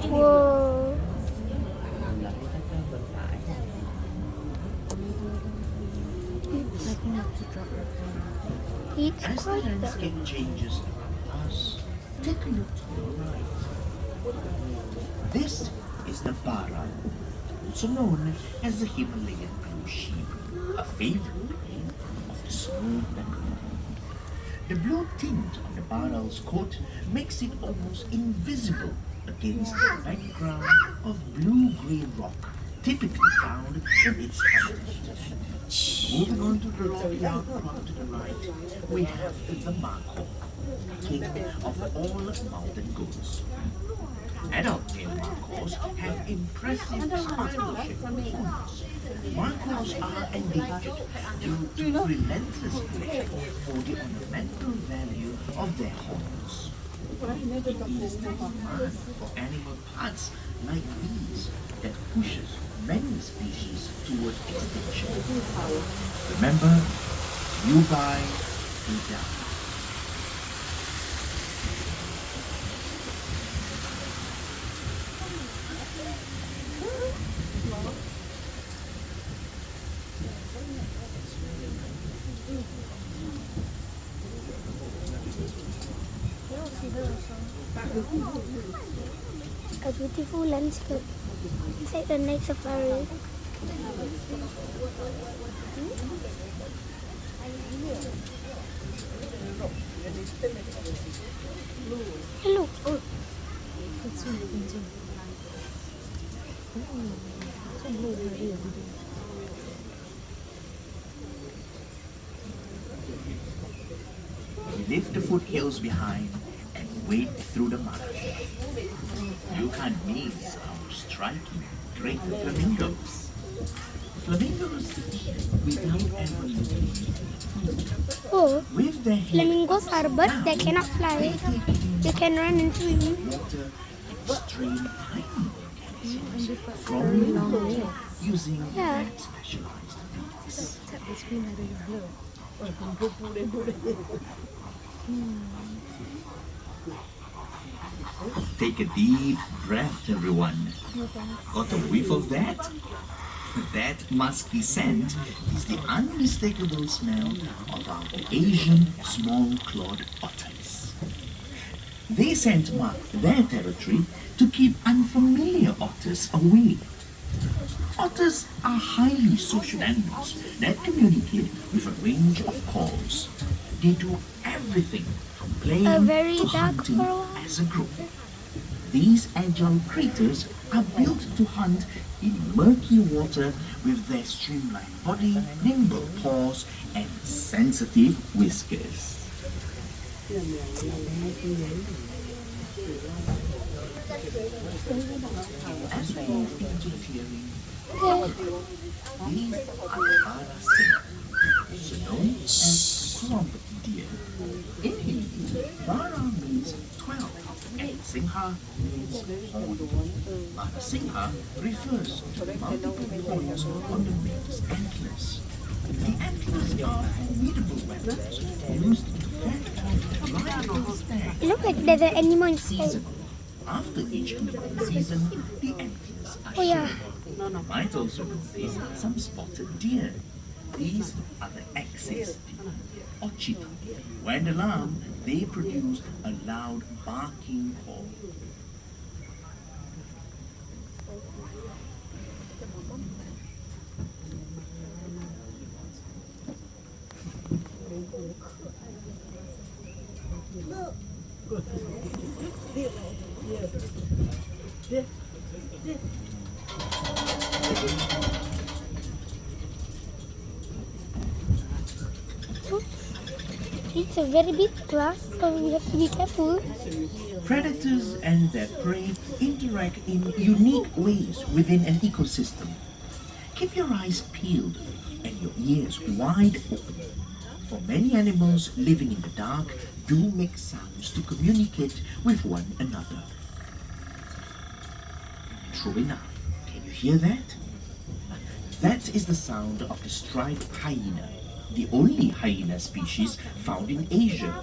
Whoa. It's As the quite landscape changes around us, take a look to your right. This is the Bara, also known as the Himalayan blue sheep, a favorite prey of the smooth leopard. The blue tint on the Baral's coat makes it almost invisible against the background of blue-grey rock typically found in its habitat. Moving on to the rocky outcrop to the right, we have the Markhor, king of all mountain goats. Adult male Markhors have impressive spiral-shaped horns. Markhors are endangered due to relentless poaching for the ornamental value of their horns. It is the demand for animal parts like these that pushes many species toward extinction. Remember, you buy, you die. a beautiful landscape inside the night safari. Hello. We leave the foothills behind and wade through the mud. You can't miss our striking great flamingos. Flamingos without ever looking Oh, with their head flamingos are birds that cannot fly. They can run and swim. water extreme tiny organisms from the using Yeah. their specialized beaks. Take a deep breath, everyone. Got a whiff of that? That musky scent is the unmistakable smell of our Asian small-clawed otters. They scent mark their territory to keep unfamiliar otters away. Otters are highly social animals that communicate with a range of calls. They do everything from playing A very to dark hunting coral. as a group. These agile creatures are built to hunt in murky water with their streamlined body, nimble paws, and sensitive whiskers. As we move into clearing, these are the Bara also known as swamp deer. In Hindi, Bara means 12 and Singha means horn. Bara refers to the multiple horns on the male's antlers. The antlers are formidable weapons used to fend off rivals' It looks like there's an animal inside. season. After each hunting season, the antlers are Oh, yeah. shed. You might also notice some spotted deer. These are the axis deer, or cheetah. When alarmed, they produce a loud barking call. It's a very big class, so we have to be careful. Predators and their prey interact in unique ways within an ecosystem. Keep your eyes peeled and your ears wide open. For many animals living in the dark do make sounds to communicate with one another. True enough. Can you hear that? That is the sound of the striped hyena, the only hyena species found in Asia.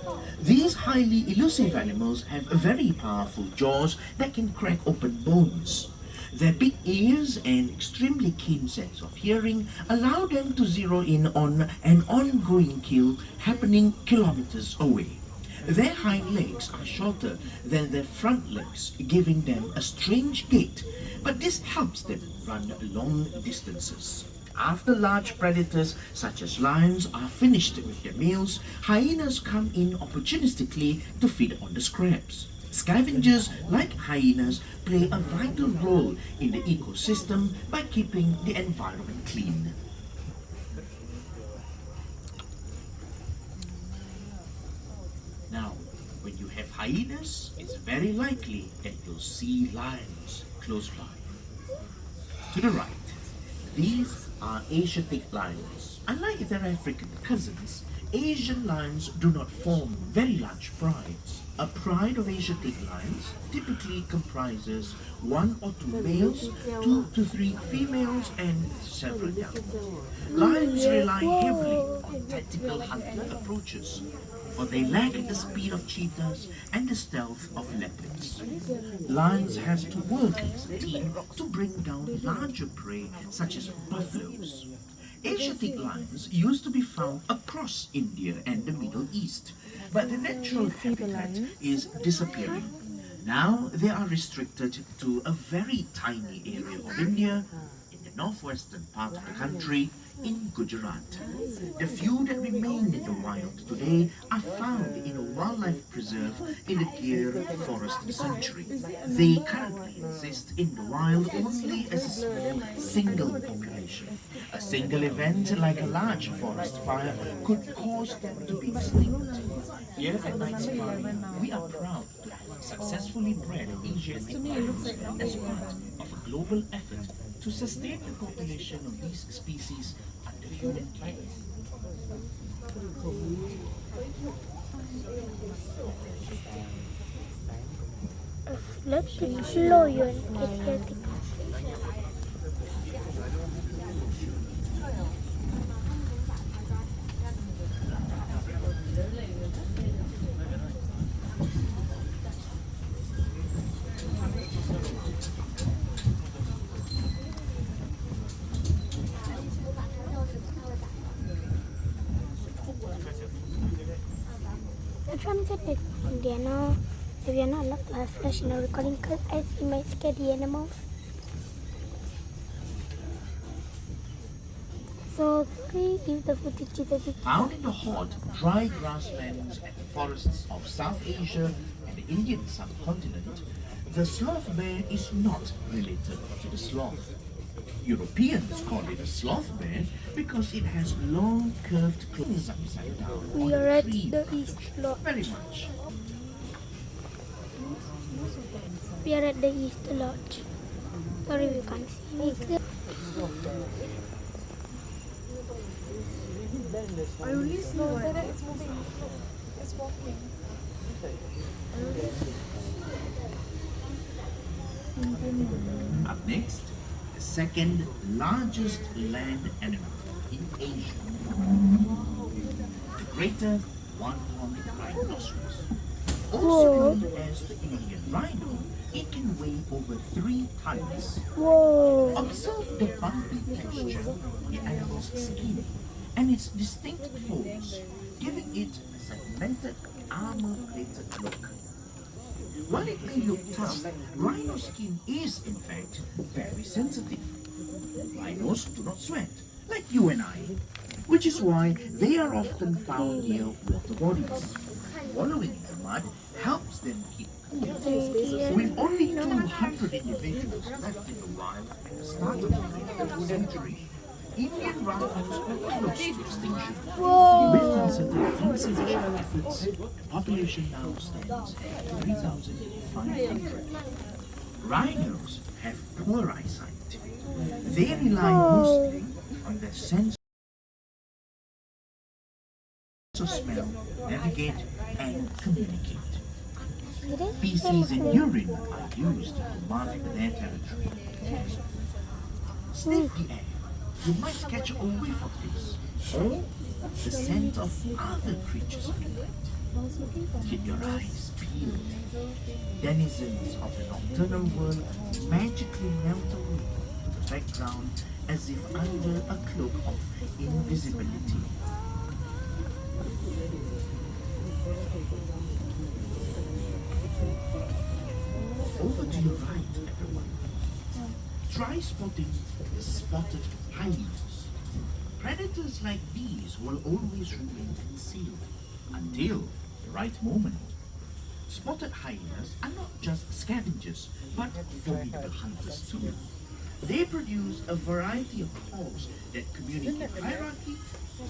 These highly elusive animals have very powerful jaws that can crack open bones. Their big ears and extremely keen sense of hearing allow them to zero in on an ongoing kill happening kilometers away. Their hind legs are shorter than their front legs, giving them a strange gait, but this helps them run long distances. After large predators such as lions are finished with their meals, hyenas come in opportunistically to feed on the scraps. Scavengers like hyenas play a vital role in the ecosystem by keeping the environment clean. Now, when you have hyenas, it's very likely that you'll see lions close by. To the right, these are Asiatic lions. Unlike their African cousins, Asian lions do not form very large prides. A pride of Asiatic lions typically comprises 1 or 2 males, 2 to 3 females, and several young. Lions rely heavily on tactical hunting approaches, for they lack the speed of cheetahs and the stealth of leopards. Lions have to work as a team to bring down larger prey such as buffaloes. Asiatic lions used to be found across India and the Middle East, but their natural habitat is disappearing. Now they are restricted to a very tiny area of India, in the northwestern part of the country, in Gujarat. The few that remain in the wild today are found in a wildlife preserve in the Gir Forest Sanctuary. They currently exist in the wild only as a small single population. A single event like a large forest fire could cause them to be extinct. Here at Night Safari, we are proud to have successfully bred Asiatic lions as part of a global effort to sustain the population of these species under human care. Let's slow yun. Aesthetic. Tram said that we are not allowed to have flash in our recording because I see might scare the animals. So sorry if the footage is a bit. Found in the hot, dry grasslands and forests of South Asia and the Indian subcontinent, the sloth bear is not related to the sloth. Europeans call it a sloth bear because it has long, curved claws upside down We on are a at tree the branch. East Lodge. Very much. We are at the East Lodge. Sorry we can't see me. I only see one. It's moving. It's walking. Up next, the second largest land animal in Asia, the greater one-horned rhinoceros. Also known as the Indian rhino, it can weigh over 3 tons. Whoa! Observe the bumpy texture of the animal's skin and its distinct folds, giving it a segmented, armor-plated look. While it may look tough, rhino skin is in fact very sensitive. Rhinos do not sweat, like you and I, which is why they are often found near water bodies. Wallowing in the mud helps them keep cool. With only 200 individuals left in the wild at the start of the 20th century, Indian rhinos were close to extinction. With concerted conservation efforts, the population now stands at 3,500. Rhinos have poor eyesight. They rely mostly on their sense of smell, navigate, and communicate. Feces and urine are used to mark their territory. Sniff the air. You might catch a whiff of this, or the scent of other creatures on the night. Keep your eyes peeled. Denizens of the nocturnal world magically melt away to the background as if under a cloak of invisibility. Over to your right, everyone. Try spotting the spotted hyenas. Predators like these will always remain concealed until the right moment. Spotted hyenas are not just scavengers, but formidable hunters too. They produce a variety of calls that communicate hierarchy,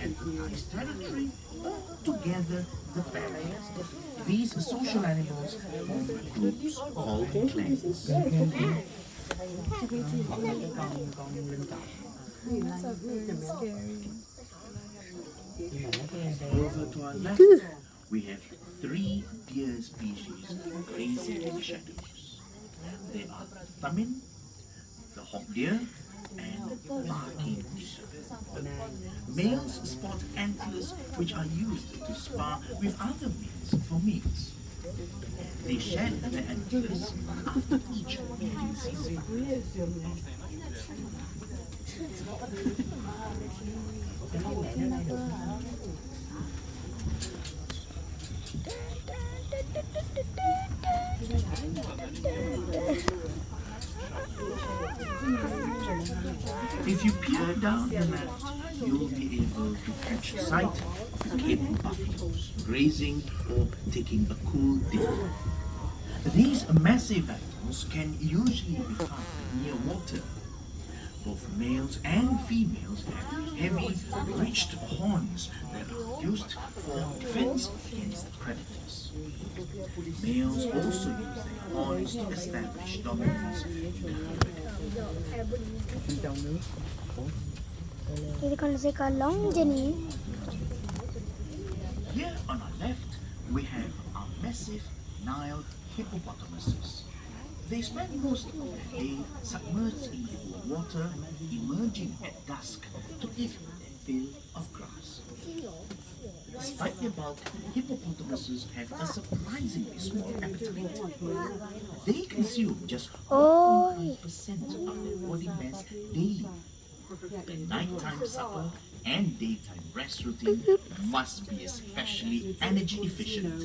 advertise territory, or together the family. These social animals form groups called clans. Over to our left, we have three deer species grazing in the shadows. They are Thamin, the hawk deer, and barking deer. Males spot antlers which are used to spar with other males for mates. They shed their antlers after each mating season. If you peer down the left, you'll be able to catch sight of the Cape buffaloes grazing or taking a cool dip. These massive animals can usually be found near water. Both males and females have heavy, ridged horns that are used for defense against predators. Males also use their horns to establish dominance in the herd. It's going to take a long journey. Here on our left, we have our massive Nile hippopotamuses. They spend most of their day submerged in the water, emerging at dusk to eat a fill of grass. Despite their bulk, hippopotamuses have a surprisingly small appetite. They consume just 1.5% of their body mass daily. The nighttime supper and daytime rest routine must be especially energy efficient.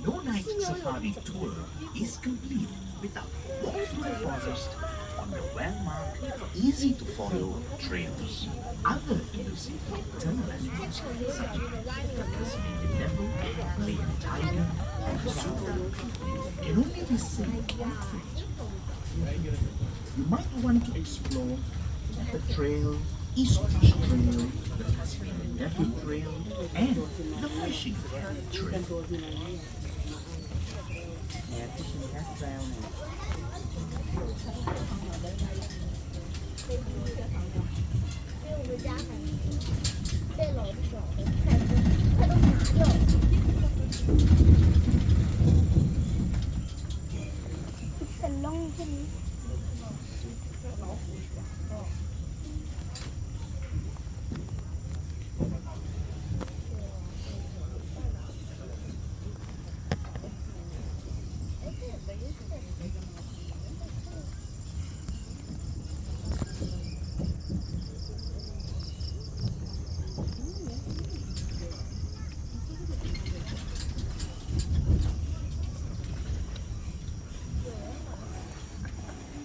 No night safari tour is complete without walking through the forest on the well-marked, easy-to-follow trails. Other elusive nocturnal animals such as the Tasmanian devil, Malayan tiger, and the Sudan can only be seen on foot. You might want to explore the trail, East Bush Trail, the Tasmanian devil trail, and the fishing trail. It's a long journey.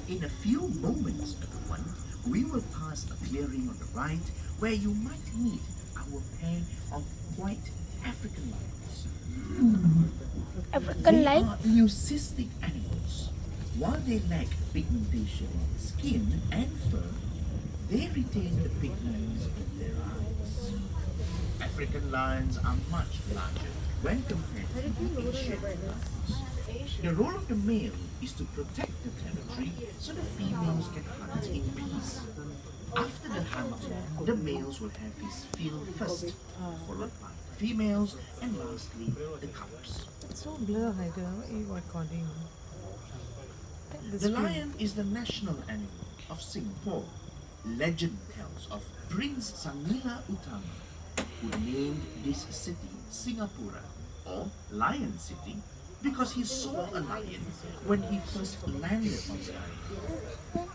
In a few moments, everyone, we will pass a clearing on the right where you might meet our pair of white African lions. African They lion. are leucistic animals. While they lack pigmentation on the skin and fur, they retain the pigments in their eyes. African lions are much larger when compared to the Asian lions. The role of the male is to protect the territory so the females can hunt in peace. After the hunt, The males will have his fill first, followed by the females, and lastly the cubs. It's so blur, Haider. What are you recording? Take The screen. lion is the national animal of Singapore. Legend tells of Prince Sangila Utama, who named this city Singapura, or Lion City, because he saw a lion when he first landed on the island.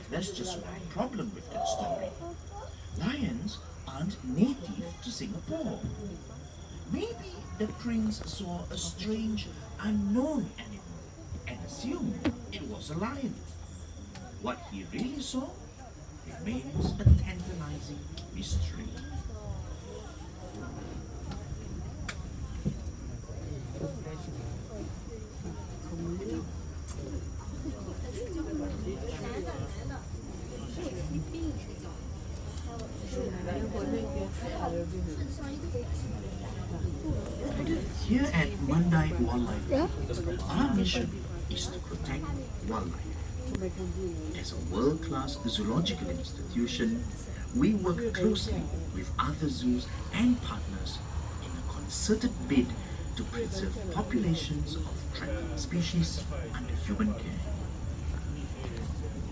There's just one problem with that story. Lions aren't native to Singapore. Maybe the prince saw a strange, unknown animal and assumed it was a lion. What he really saw remains a tantalizing mystery. Here at Mandai Wildlife Park, our mission is to protect wildlife. As a world-class zoological institution, we work closely with other zoos and partners in a concerted bid to preserve populations of threatened species under human care.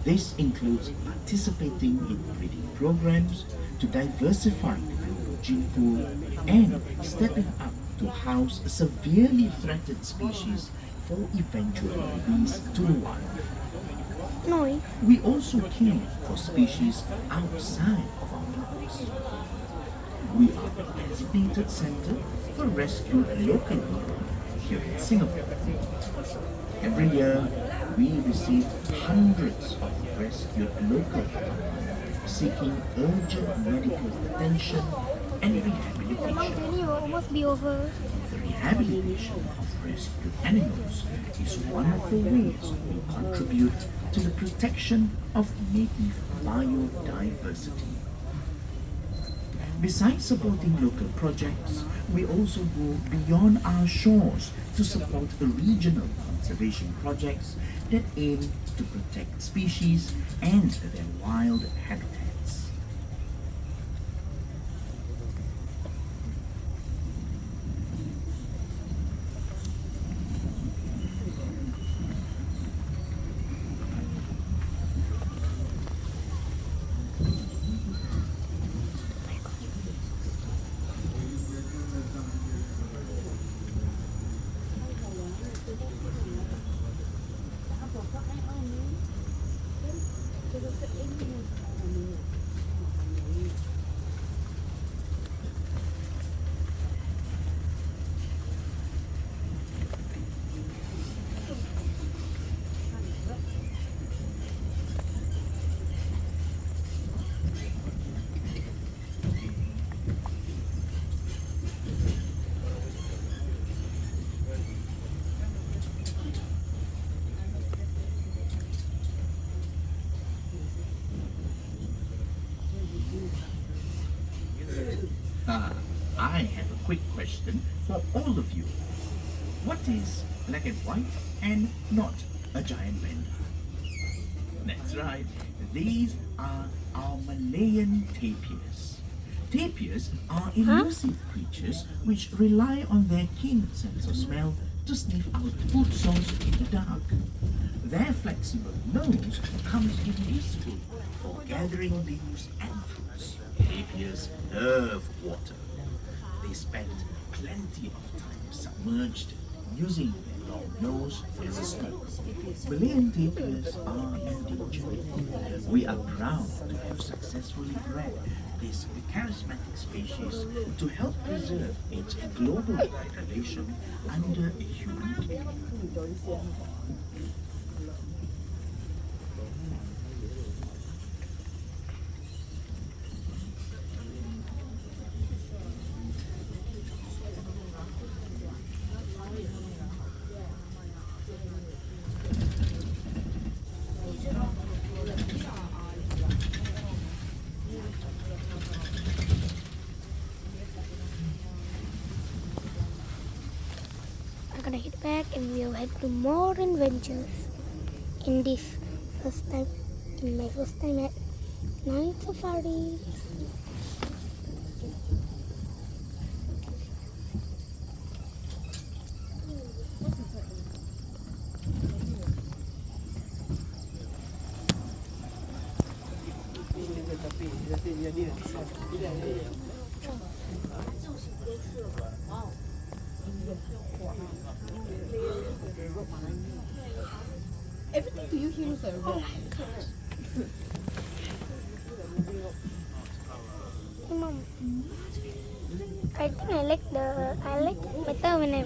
This includes participating in breeding programs to diversify the global gene pool and stepping up to house severely threatened species for eventual release to the wild. No, We also care for species outside of our parks. We are the designated center for rescued local people here in Singapore. Every year, we receive hundreds of rescued local people seeking urgent medical attention and rehabilitation. Jenny will almost be over. The rehabilitation of rescued animals is one of the ways we contribute to the protection of native biodiversity. Besides supporting local projects, we also go beyond our shores to support regional conservation projects that aim to protect species and their wild habitats. I have a quick question for all of you. What is black and white and not a giant panda? That's right, these are our Malayan tapirs. Tapirs are elusive creatures which rely on their keen sense of smell to sniff out food source in the dark. Their flexible nose comes in useful for gathering leaves and fruits. Tapirs love water. They spend plenty of time submerged, using their long nose as a snorkel. Malayan tapirs are endangered. We are proud to have successfully bred this charismatic species to help preserve its global population under human care. I'm gonna head back and we'll head to more adventures in this first time, in my first time at night safari. Everything to you he looks like a rock. Hey, Mom. I think I like better when I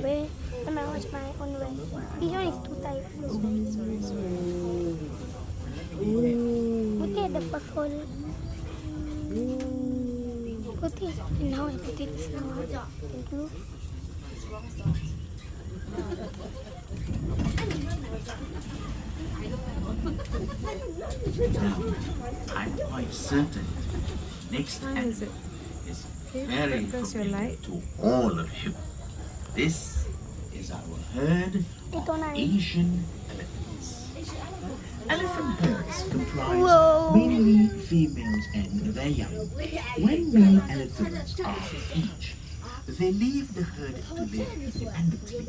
watch my own way. This one is too tight. Put it at the first hole. Put it now. I put it now. Thank you. Now, I'm quite certain next animal is it? is Okay, very focus your familiar light. to all of you. This is our herd Ito of na. Asian elephants. Elephant herds comprise Whoa. mainly females and their young. When male elephants are of age, they leave the herd to live independently.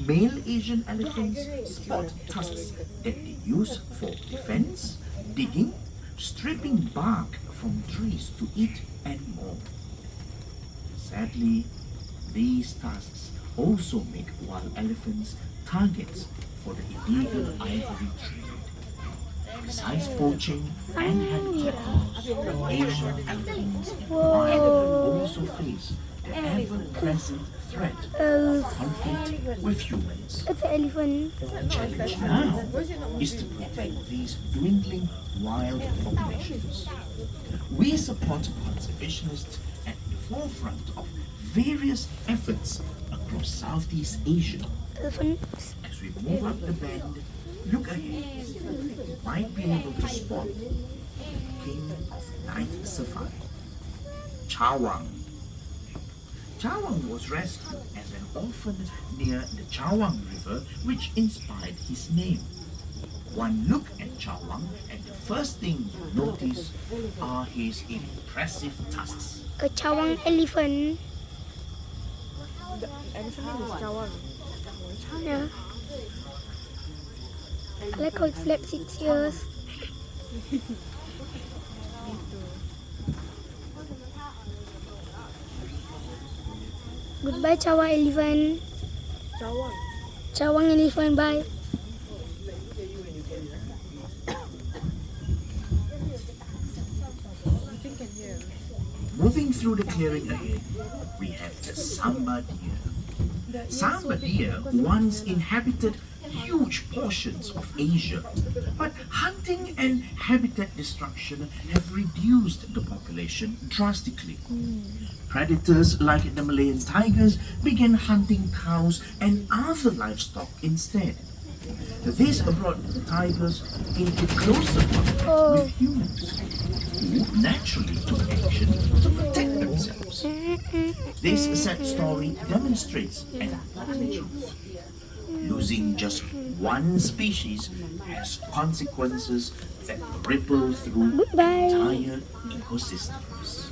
Male Asian elephants sport tusks that they use for defense, digging, stripping bark from trees to eat, and more. Sadly, these tusks also make wild elephants targets for the illegal ivory trade. Besides poaching and habitat loss, Asian elephants in the wild also face the ever-present threat of conflict with humans. It's an elephant. The challenge now is to protect these dwindling wild populations. We support conservationists at the forefront of various efforts across Southeast Asia. Elephant. As we move up the bend, look ahead. You might be able to spot the king of night safari, Chawang. Chawang was rescued as an orphan near the Chawang River, which inspired his name. One look at Chawang and the first thing you notice are his impressive tusks. A Chawang elephant. The elephant name is Jawang. Yeah. I like how it flaps its ears. Goodbye, Chawang elephant. Jawang. Chawang elephant, bye. Nothing can hear. Moving through the clearing ahead, we have the Samba deer. Samba deer once inhabited huge portions of Asia, but hunting and habitat destruction have reduced the population drastically. Predators like the Malayan tigers began hunting cows and other livestock instead. This brought the tigers into closer contact with humans, who naturally took action to protect themselves. This sad story demonstrates an important truth. Losing just one species has consequences that ripple through Goodbye. entire ecosystems.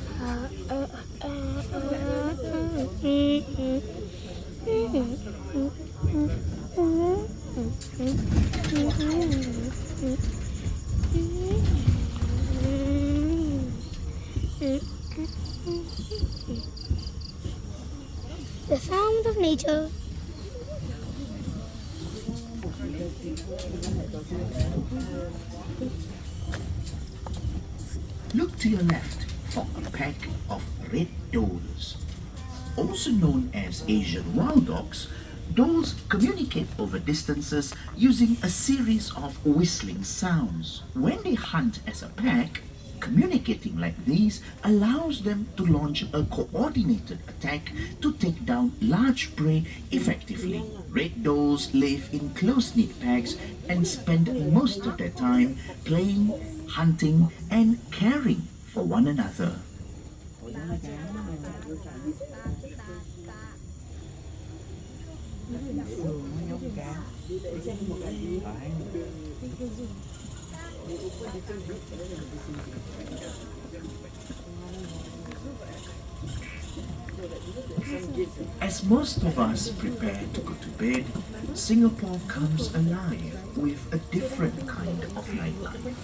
The sound of nature. Look to your left for a pack of red does. Also known as Asian wild dogs, does communicate over distances using a series of whistling sounds. When they hunt as a pack, communicating like these allows them to launch a coordinated attack to take down large prey effectively. Red does live in close-knit packs and spend most of their time playing, hunting, and caring for one another. As most of us prepare to go to bed, Singapore comes alive with a different kind of nightlife.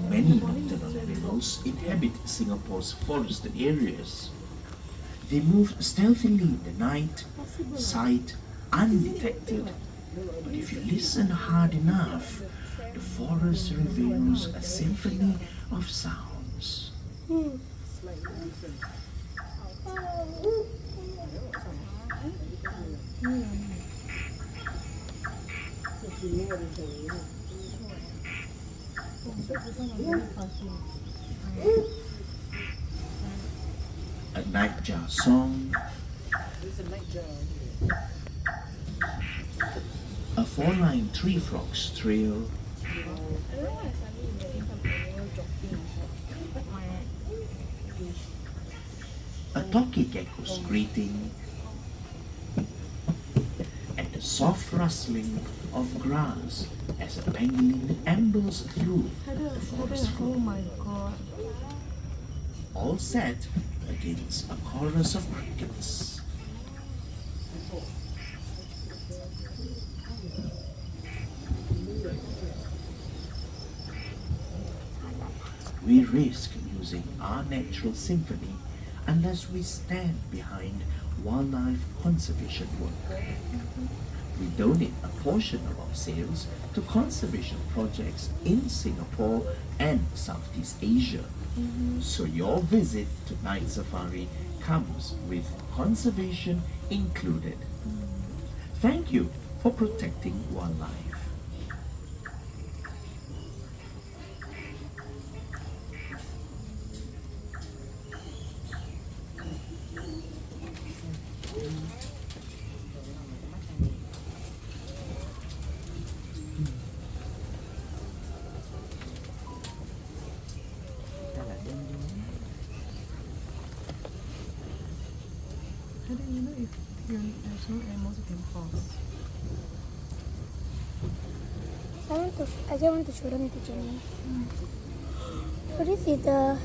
Many nocturnal animals inhabit Singapore's forested areas. They move stealthily in the night, sight undetected. But if you listen hard enough, the forest reveals a symphony of sounds. A nightjar song, a four-line tree frog's trill, a talkie gecko's greeting, and the soft rustling of grass as a pangolin ambles through the forest floor. Oh my god. All set against a chorus of crickets. We risk losing our natural symphony unless we stand behind wildlife conservation work. We donate a portion of our sales to conservation projects in Singapore and Southeast Asia. So your visit to Night Safari comes with conservation included. Thank you for protecting wildlife. How do you know if there's no animals you can cross? I just want to show them to Jenny. So this is the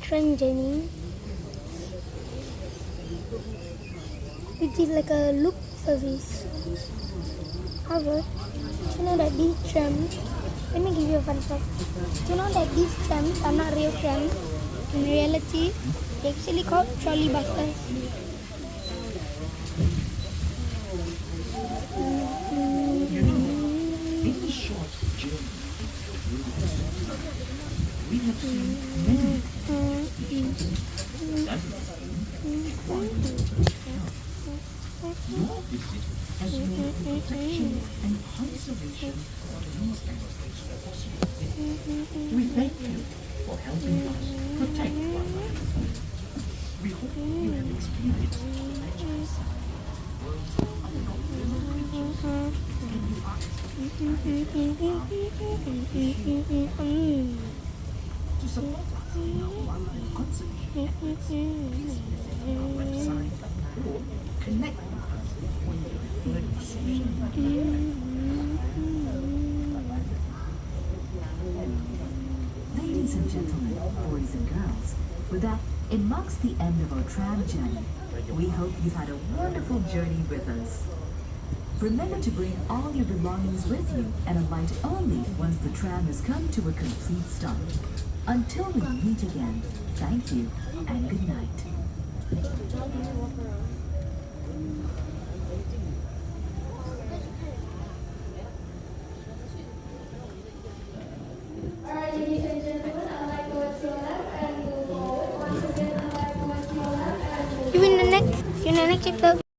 Tram Jenny, which is like a loop service. However, you know that these trams, let me give you a fun fact. You know that these trams are not real trams. In reality, they're actually called trolley buses. In this short journey, we have seen many your visit has made the protection and conservation of these animals possible. We thank you for helping us protect wildlife. We hope you have experienced adventures. To support us in our wildlife conservation efforts, please visit our website or connect with us on your preferred social media. Ladies and gentlemen, boys and girls, with that, it marks the end of our tram journey. We hope you've had a wonderful journey with us. Remember to bring all your belongings with you and alight only once the tram has come to a complete stop. Until we meet again, thank you and good night. Alright, ladies and gentlemen, I'd like to watch your left and move forward. Once again, I'd like to watch your left and move forward. See you in the next chapter.